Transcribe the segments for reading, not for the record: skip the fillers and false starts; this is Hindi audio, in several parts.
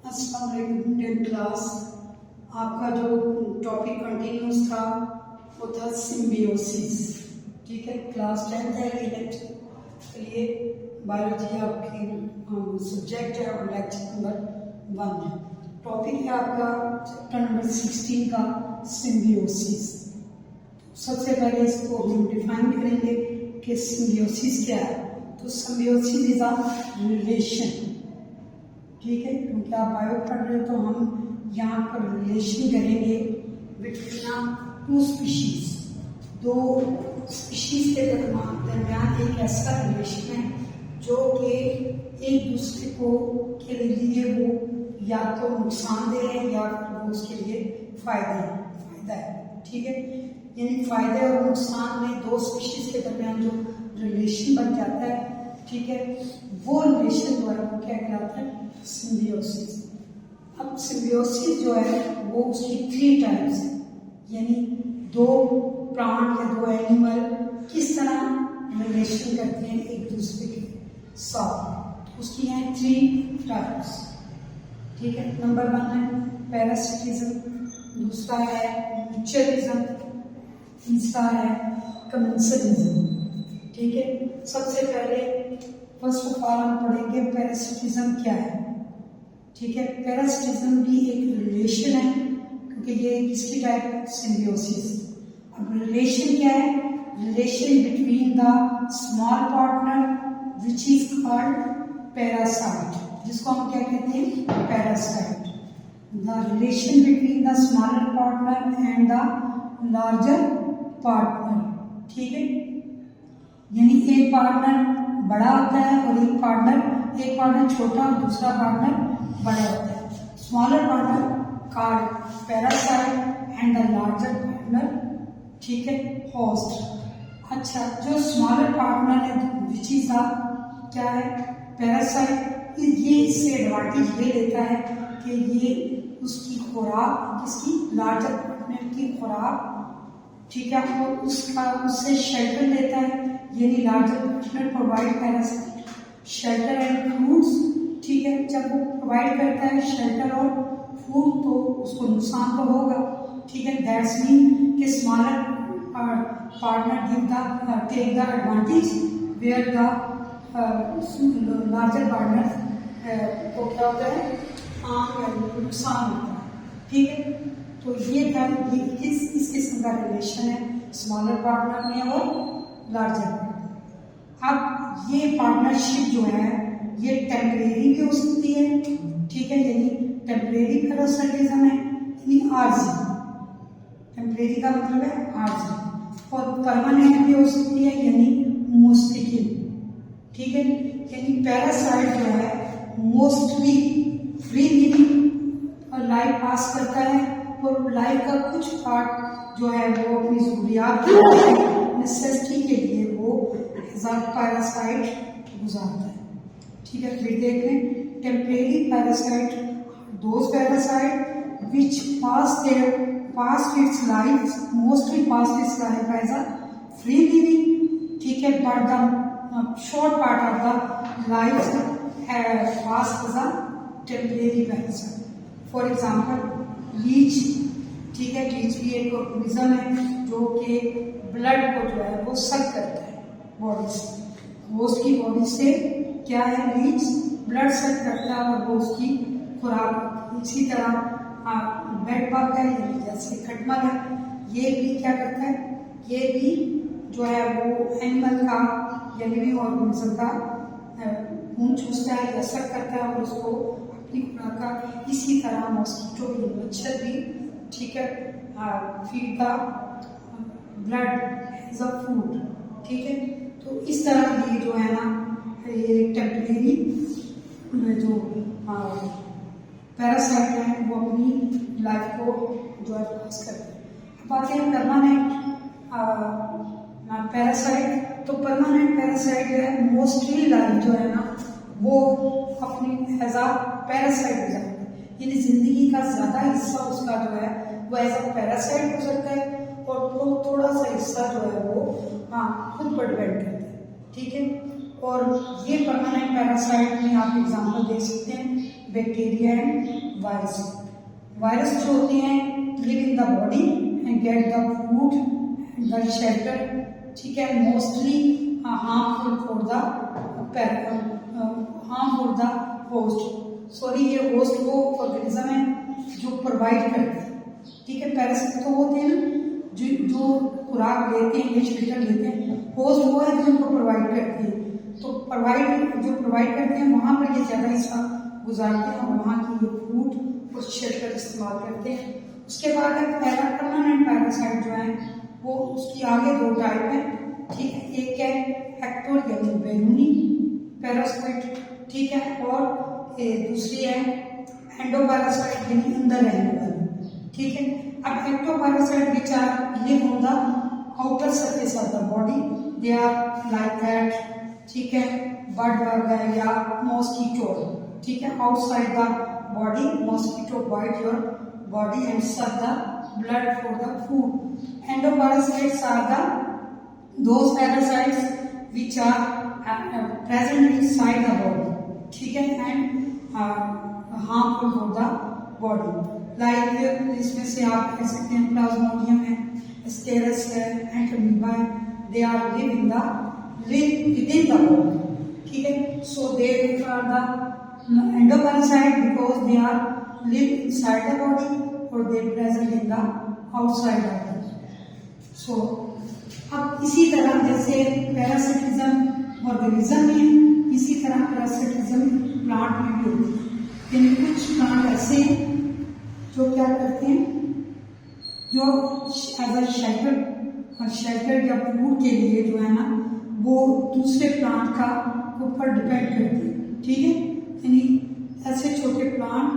अस्सलाम वालेकुम टेंथ क्लास। आपका जो टॉपिक कंटिन्यूस था वो था सिम्बियोसिस। ठीक है, क्लास 10th है, के लिए बायोलॉजी आपकी सब्जेक्ट है और लेक्चर नंबर 1 है। टॉपिक है आपका चैप्टर नंबर 16 का सिम्बियोसिस। सबसे पहले इसको हम डिफाइन करेंगे कि सिम्बियोसिस क्या है। तो सिम्बियोसिस इज अ रिलेशन। ठीक है, क्योंकि आप बायो पढ़ रहे हो तो हम यहाँ पर रिलेशन करेंगे बिटवीन टू स्पीशीज। दो स्पीशीज के दरमियान एक ऐसा रिलेशन है जो कि एक दूसरे को के लिए वो या तो नुकसान दे रहे हैं या वो उसके लिए फायदा है। ठीक है, यानी फायदे और नुकसान में दो स्पीशीज के दरमियान जो रिलेशन बन जाता है, ठीक है, वो रिलेशन जो है वो क्या कहलाता है? सिम्बियोसिस। अब सिम्बियोसिस जो है वो उसकी 3 टाइप्स है, यानी दो प्लांट या दो एनिमल किस तरह रिलेशन करते हैं एक दूसरे के साथ, उसकी हैं 3 टाइप्स। ठीक है, नंबर 1 है पैरासिटिज्म, दूसरा है म्यूचुअलिज्म, तीसरा है कमेंसलिज्म। ठीक है, सबसे पहले फर्स्ट ऑफ ऑल हम पढ़ेंगे पैरासिटिज्म क्या है। ठीक है, पैरासिटिज्म भी एक रिलेशन है, क्योंकि ये किसकी टाइप है? सिम्बियोसिस। अब रिलेशन क्या है? Relation between the small partner which is called parasite, जिसको हम क्या कहते हैं? Parasite. The relation between the smaller partner and the larger partner. ठीक है, यानी एक पार्टनर बड़ा होता है और एक पार्टनर छोटा और दूसरा पार्टनर बड़ा होता है। Smaller partner called parasite and the larger partner, ठीक है, होस्ट। अच्छा, जो स्मॉलर पार्टनर है विच इज क्या है? पैरासाइट। ये इससे एडवांटेज ये लेता है कि ये उसकी खुराक, किसकी? लार्जर पार्टनर की खुराक, ठीक है, और उससे शेल्टर लेता है, यानी larger partner provide parasite shelter and foods. ठीक है, जब वो प्रोवाइड करता है शेल्टर और फूड तो उसको नुकसान तो होगा। ठीक है, दैट्स मीन कि smaller partner give the take the advantage where the larger partner को क्या होता है? नुकसान होता है। ठीक है, तो ये था इस किस्म का रिलेशन है स्मॉलर पार्टनर में और लार्जर पार्टनर। अब ये पार्टनरशिप जो है ये टेम्परेरी भी हो सकती है। ठीक है, यानी टेम्परेरी पैरासाइटिज्म है, यानी आर्जी। टेम्परेरी का मतलब है आर्जी। और परमानेंट भी हो सकती है, यानी मोस्टिकिल। ठीक है, यानी पैरासाइट जो है मोस्टली फ्री लिविंग और लाइफ पास करता है और लाइफ का कुछ पार्ट जो है वो अपनी जरूरियात नेसेसिटी के लिए वो पैरासाइट गुजारता है। ठीक है, फिर देख लें temporary parasite, those parasite which pass its life mostly pass its life as a free living. ठीक है, but the short part of the life pass as a temporary parasite. For example leech. ठीक है, लीच भी एक ऑर्गेनिज्म है जो कि ब्लड को जो है वो सक करता है बॉडी से। होस्ट की बॉडी से क्या है? लीच ब्लड सक करता है और वो उसकी खुराक। इसी तरह बेड बग है, यानी जैसे खटमल है, ये भी क्या करता है? ये भी जो है वो एनिमल का या लिविंग ऑर्गेनिज्म का खून चूसता है या सक करता है और उसको अपनी खुराक का। इसी तरह मॉस्किटो भी, मच्छर भी, ठीक है, feed the blood as a food. ठीक है, तो इस तरह ये जो है ना ये टेम्परेरी जो पैरासाइट है वो अपनी लाइफ को जो है पास करते हैं। अब आते हैं परमानेंट पैरासाइट। तो परमानेंट पैरासाइट जो है मोस्टली लाइफ जो है ना वो अपनी एज अ पैरासाइट गुजरता है, यानी जिंदगी का ज्यादा हिस्सा उसका जो है वो एज अ पैरासाइट गुजरता है और थोड़ा सा हिस्सा जो है वो खुद पर डिपेंड करता है। ठीक है, और ये परमानेंट पैरासाइट में आप एग्जाम्पल देख सकते हैं बैक्टीरिया एंड वायरस। वायरस जो होते हैं live in the body and get the food and the shelter, ठीक है, mostly harmful for the host. Sorry, ये होस्ट वो ऑर्गेनिज्म है जो प्रोवाइड करते हैं, ठीक है। पैरासाइट तो होते हैं ना जो खुराक लेते हैं या शेल्टर लेते हैं, होस्ट वो है जो उनको प्रोवाइड करते हैं। तो जो प्रोवाइड करते हैं वहाँ पर ये ज़्यादा हिस्सा गुजारते हैं और वहाँ की ये फूड और शेल्टर इस्तेमाल करते हैं। उसके बाद परमानेंट पैरासाइट जो है वो उसकी आगे दो टाइप है, ठीक है। एक है एक्टोर यानी बैरूनी पैरासाइट, ठीक है, और दूसरी है एंडोपैरासाइट यानी अंदर रहने वाली, ठीक है। अब ectoparasite which are live on the outer surface of the body, they are like that, ठीक है, बर्ड बग है या मॉस्किटो, ठीक है, outside the body mosquito bite your body and suck the blood for the food. Endoparasites are the those parasites which are present inside the body, ठीक है, and harmful for the body, like इसमें से आप कह सकते हैं प्लाज्मोडियम है, स्टेरस है, एंटोमीबा है, they are live within the body, ठीक है। so they are the endoparasite because they are live inside the body or they present in the outside of the body। so अब इसी तरह जैसे पैरासिटिज्म ऑर्गेनिज्म में, इसी तरह पैरासिटिज्म प्लांट में भी होती है। यानी कुछ प्लांट ऐसे जो क्या करते हैं, जो एज अ शेल्टर या फूड के लिए जो है ना वो दूसरे प्लांट का ऊपर डिपेंड करते हैं, ठीक है। यानी ऐसे छोटे प्लांट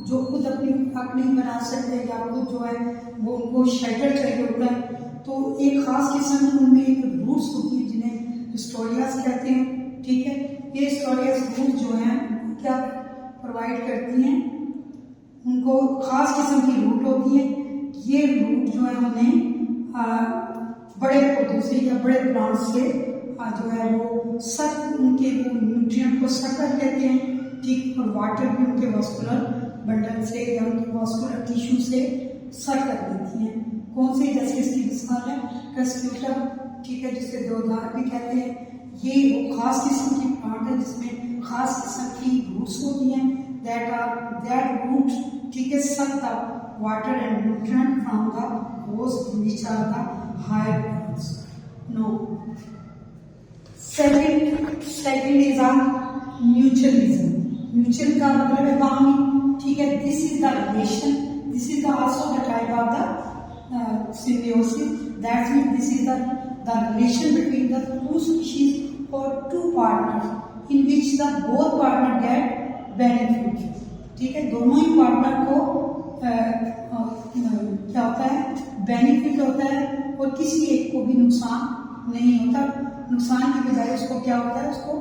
जो खुद अपनी बना सकते हैं या खुद जो है वो उनको शेल्टर चाहिए होता है, तो एक खास किस्म की उनमें एक रूट्स होती है जिन्हें स्टोरियास कहते हैं, ठीक है। ये स्टोरियास रूट जो हैं क्या प्रोवाइड करती हैं, उनको खास किस्म की रूट होती है। ये रूट जो है उन्हें बड़े पौधों से या बड़े प्लांट से जो है वो सब उनके वो न्यूट्रिएंट को सकर देते हैं, ठीक, और वाटर भी उनके वास्कुलर बंडल से या उनके वास्कुलर टिश्यू से सक कर देती हैं। कौन से, जैसे इसकी मिसाल है क्रस्क्यूटर, ठीक है, जिसे देवदार भी कहते हैं। ये वो खास किस्म की प्लांट है जिसमें खास किस्म की रूट्स होती हैं, दैट रूट, ठीक है, suck the water and nutrient from the host which are the higher plants. No, second is a mutualism. Mutual का मतलब है बाहमी, ठीक है। This is the relation, this is also the type of the symbiosis, that means this is the relation between the two species or two partners in which the both partner get benefit, ठीक है। दोनों ही पार्टनर को क्या होता है, बेनिफिट होता है और किसी एक को भी नुकसान नहीं होता। नुकसान की बजाय उसको क्या होता है, उसको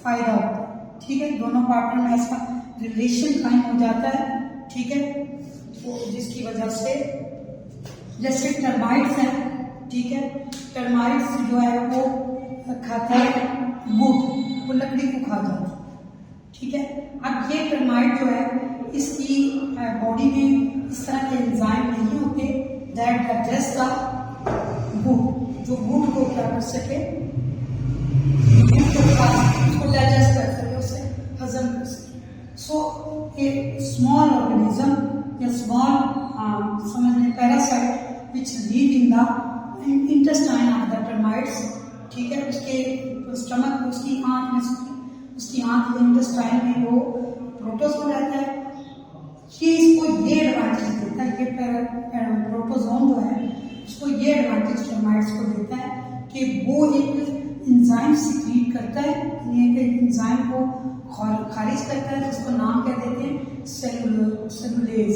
फायदा होता है, ठीक है। दोनों पार्टनर में ऐसा रिलेशन कायम हो जाता है, ठीक है, तो जिसकी वजह से जैसे टर्माइट्स हैं, ठीक है, टर्माइट्स जो है वो खाता है वुड, वो लकड़ी को खा जाता है, ठीक है। अब ये टर्माइट जो है इसकी बॉडी में इस तरह के एंजाइम नहीं होते दैट डाइजेस्ट द वुड, जो वुड को क्या कर सके, उसको डाइजेस्ट कर सके, उसे हजम कर सके। सो ए स्मॉल ऑर्गेनिज्म या स्मॉल समझ लें parasite which live in the intestine of the termites, ठीक है। उसके स्टमक, उसकी आंत में, उसकी आंत के इंटेस्टाइन में वो प्रोटोजोन रहता है। ये इसको ये एडवांटेज देता है, ये प्रोटोजोन जो है उसको ये एडवांटेज टर्माइट्स को देता है कि वो एक एंजाइम सिक्रीट करता है, ये एंजाइम को खारिज करता है जिसको नाम क्या देते हैं, सेलुलेज।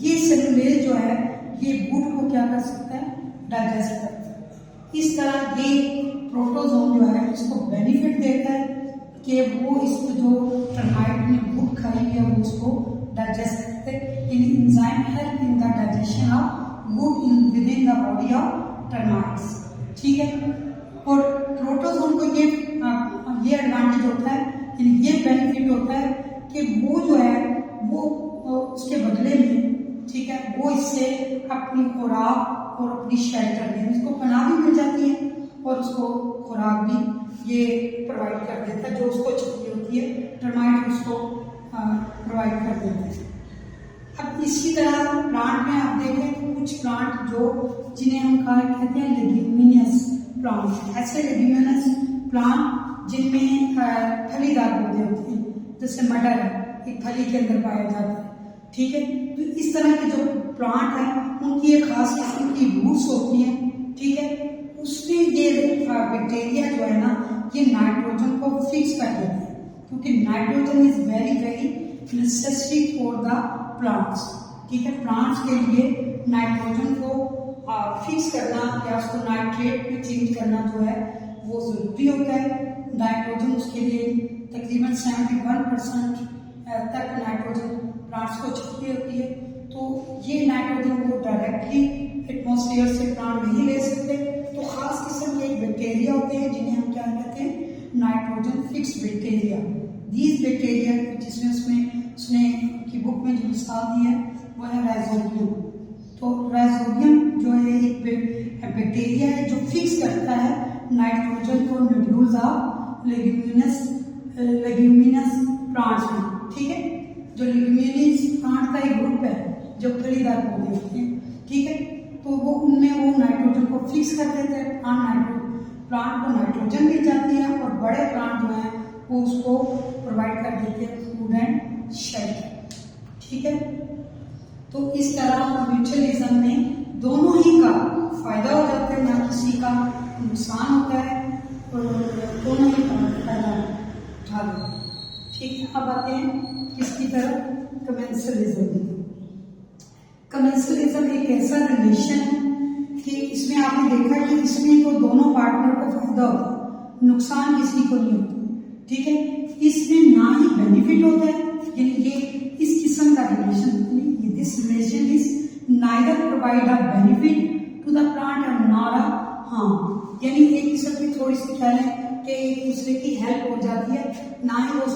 ये सेलुलेज जो है ये वुड को क्या कर सकता है, डाइजेस्ट करता है। इस तरह ये प्रोटोजोन जो है इसको बेनिफिट देता है कि वो इसको जो टर्माइट ने वुड खाई है वो उसको डाइजेस्ट करते हैं। इन enzyme help in the digestion of wood within the body of termites, ठीक है। और प्रोटोजोन को ये एडवांटेज होता है, ये बेनिफिट होता है कि वो जो है वो उसके बदले में, ठीक है, वो इससे अपनी खुराक और अपनी शेल्टर में उसको पनाह भी मिल जाती है और उसको खुराक भी ये प्रोवाइड कर देता है जो उसको चाहिए होती है, टर्माइट उसको प्रोवाइड कर देते हैं। अब इसी तरह प्लांट में आप देखें तो कुछ प्लांट जो जिन्हें हम कहते हैं लेग्यूमिनियस प्लांट, ऐसे लेग्यूमिनियस प्लांट जिनमें फलीदार पौधे होते हैं, जैसे मटर है, एक फली के अंदर पाया जाता है, ठीक है। तो इस तरह के जो प्लांट है उनकी एक खास किस्म की रूट्स होती हैं, ठीक है। उसमें ये बैक्टीरिया जो है ना ये नाइट्रोजन को फिक्स कर देते हैं, क्योंकि nitrogen is very very necessary for the plants, ठीक है। प्लांट्स के लिए नाइट्रोजन को फिक्स करना या उसको नाइट्रेट में चेंज करना जो है वो जरूरी होता है। नाइट्रोजन उसके लिए तकरीबन 71% तक नाइट्रोजन प्लांट्स को चाहिए होती है। तो ये नाइट्रोजन वो डायरेक्टली एटमॉस्फेयर से प्लांट नहीं ले सकते, तो खास किस्म के एक बैक्टीरिया होते हैं जिन्हें हम क्या कहते हैं, nitrogen fix bacteria. These bacteria जिसमें उसने की बुक में जो मिसाल दी है वो है राइजोबियम। तो राइजोबियम जो है एक बैक्टीरिया है जो फिक्स करता है नाइट्रोजन को नोड्यूल्स ऑफ लेग्यूमिनस प्लांट्स में, ठीक है। जो लेग्यूमिनस प्लांट का एक ग्रुप है जो फलीदार पौधे होते हैं, ठीक है, तो वो उनमें वो नाइट्रोजन को फिक्स कर देते हैं। प्लांट को नाइट्रोजन मिल जाती है और बड़े प्लांट जो है वो उसको प्रोवाइड कर देते हैं फूड एंड शेल्टर, ठीक है। तो इस तरह म्यूचुअलिज्म में दोनों ही का फायदा हो जाता है, ना किसी का नुकसान होता है, और दोनों ही का फायदा उठा लेते हैं, ठीक है। अब आते हैं किसकी तरफ, कमेंसलिज्म। कमेंसलिज्म एक ऐसा रिलेशन है कि इसमें आपने देखा कि इसमें तो दोनों पार्टनर को फायदा होता है, नुकसान किसी को नहीं होता, ठीक है। इसमें ना ही बेनिफिट होता है, यानी ये इस किस्म का relation, this relation is neither provide a benefit to the plant and nor a harm, यानी एक किस्म की थोड़ी सी कह लें कि एक दूसरे की हेल्प हो जाती है, ना ही वो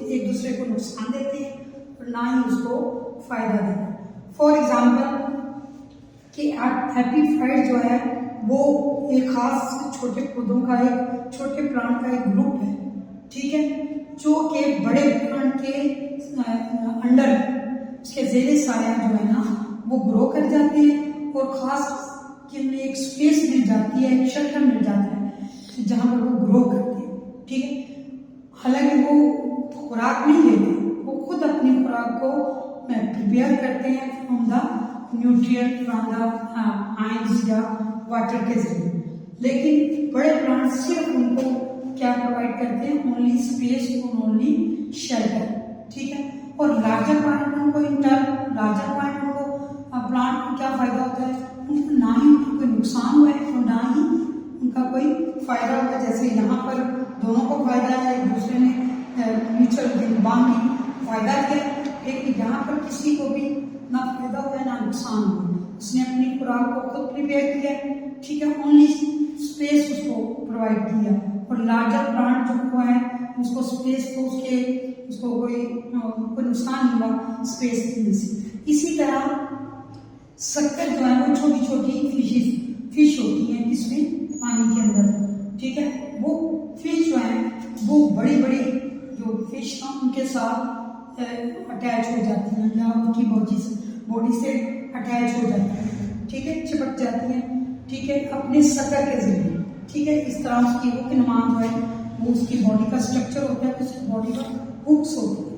एक दूसरे को नुकसान देते हैं और ना ही उसको फायदा देते हैं। फॉर एग्जाम्पल कि एपीफाइट जो है वो एक खास छोटे पौधों का, एक छोटे प्लांट का एक ग्रुप है, ठीक है, जो कि बड़े प्लांट के अंडर उसके ज़ेरे साया जो है ना वो ग्रो कर जाते हैं और खास कि उन्हें एक स्पेस मिल जाती है, एक शेल्टर मिल जाता है जहाँ पर वो ग्रो करते हैं, ठीक है। हालांकि वो खुराक नहीं लेते, वो खुद अपनी खुराक को प्रिपेयर करते हैं from the nutrient, from the ions या वाटर के जरिए, लेकिन बड़े प्लांट सिर्फ उनको क्या प्रोवाइड करते हैं, ओनली स्पेस और ओनली शेल्टर, ठीक है। और लार्जर प्लांट को प्लांट को क्या फायदा होता है, उनको ना ही उनको कोई नुकसान हुआ है और ना ही उनका कोई फायदा हुआ। जैसे यहाँ पर दोनों को फायदा है, एक दूसरे ने म्यूचुअल बांध फायदा किया, लेकिन यहाँ पर किसी को भी ना फायदा हुआ है ना नुकसान हुआ। उसने अपनी खुराक को खुद प्रिपेयर किया, ठीक है, ओनली स्पेस उसको प्रोवाइड किया। और लार्जर प्लांट जो है उसको स्पेस को उसको कोई नुकसान नहीं हुआ स्पेस देने से। इसी तरह शक्कर जो है वो छोटी छोटी फिश होती हैं इसमें पानी के अंदर, ठीक है। वो फिश जो है वो बड़ी बड़ी जो फिश हैं उनके साथ अटैच हो जाती हैं या उनकी बॉडी से अटैच हो जाती हैं, ठीक है, चिपक जाती हैं, ठीक है, अपने शक्कर के जरिए, ठीक है। इस तरह उसकी हुक नुमान जो है वो उसकी बॉडी का स्ट्रक्चर होता है, उसकी बॉडी पर हुक्स होती है,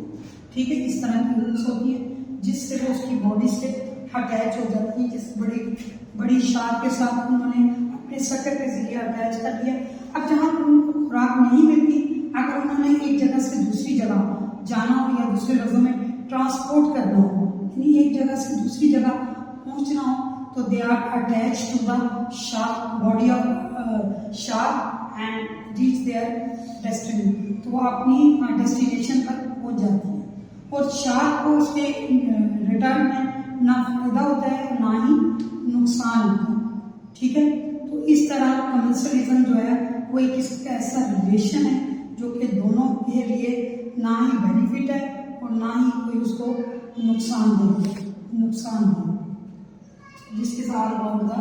ठीक है, इस तरह की हुक्स होती है जिससे वो उसकी बॉडी से अटैच हो जाती है, जिस बड़ी शार्क के साथ उन्होंने अपने शक्कर के जरिए अटैच कर दिया। अब जहाँ पर उनको खुराक नहीं मिलती, अगर उन्होंने एक जगह से दूसरी जगह जाना हो या दूसरे लफ्जों में ट्रांसपोर्ट करना हो, यानी एक जगह से दूसरी जगह पहुंचना हो, तो they are attach to the shark body of shark and reach their destiny, तो वो अपनी डेस्टिनेशन पर पहुंच जाती है। और शार्क को उसके रिटर्न में ना फायदा होता है ना ही नुकसान होता है, ठीक है। तो इस तरह कमर्शियलिज्म जो है वो एक ऐसा रिलेशन है जो कि दोनों के लिए ना ही बेनिफिट है और ना ही कोई उसको नुकसान दे। This is all about the